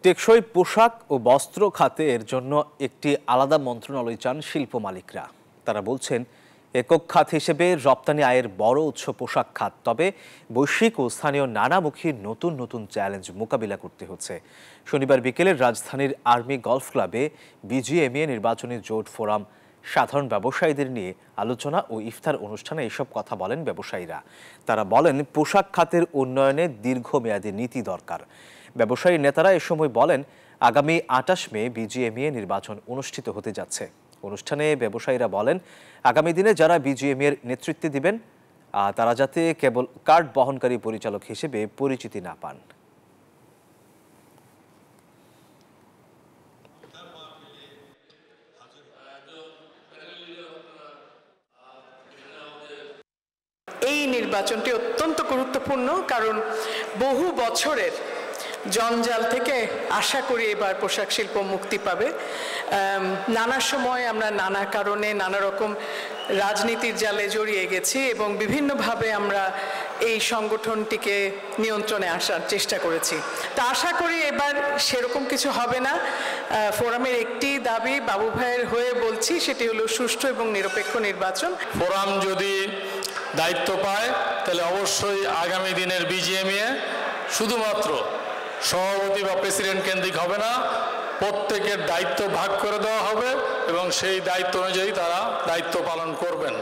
টেকসই পোশাক ও বস্ত্র খাতের জন্য একটি আলাদা মন্ত্রণালয় চান শিল্প মালিকরা। তারা বলছেন, একক খাত হিসেবে রপ্তানি আয়ের বড় উৎস পোশাক খাত। তবে বৈশ্বিক ও স্থানীয় নানামুখী নতুন নতুন চ্যালেঞ্জ মোকাবিলা করতে হচ্ছে। শনিবার বিকেলে রাজধানীর আর্মি গলফ ক্লাবে বিজিএমইএ নির্বাচনী জোট ফোরাম সাধারণ ব্যবসায়ীদের নিয়ে আলোচনা ও ইফতার অনুষ্ঠানে এসব কথা বলেন ব্যবসায়ীরা। তারা বলেন, পোশাক খাতের উন্নয়নে দীর্ঘমেয়াদী নীতি দরকার। ব্যবসায়ী নেতারা এ সময় বলেন, আগামী ২৮ মে বিজিএমইএ নির্বাচন অনুষ্ঠিত হতে যাচ্ছে। অনুষ্ঠানে ব্যবসায়ীরা বলেন, আগামী দিনে যারা বিজিএমইএর নেতৃত্বে দিবেন তারা যাতে কেবল কার্ড বহনকারী পরিচালক হিসেবে পরিচিতি না পান। এই নির্বাচনটি অত্যন্ত গুরুত্বপূর্ণ, কারণ বহু বছরের জঞ্জাল থেকে আশা করি এবার পোশাক শিল্প মুক্তি পাবে। নানা সময় আমরা নানা কারণে নানা রকম রাজনীতির জালে জড়িয়ে গেছি এবং বিভিন্নভাবে আমরা এই সংগঠনটিকে নিয়ন্ত্রণে আসার চেষ্টা করেছি। তা আশা করি এবার সেরকম কিছু হবে না। ফোরামের একটি দাবি বাবু ভাইয়ের হয়ে বলছি, সেটি হলো সুষ্ঠু এবং নিরপেক্ষ নির্বাচন। ফোরাম যদি দায়িত্ব পায় তাহলে অবশ্যই আগামী দিনের বিজিএমইএ শুধুমাত্র সভাপতি বা প্রেসিডেন্ট কেন্দ্রিক হবে না, প্রত্যেকের দায়িত্ব ভাগ করে দেওয়া হবে এবং সেই দায়িত্ব অনুযায়ী তারা দায়িত্ব পালন করবেন।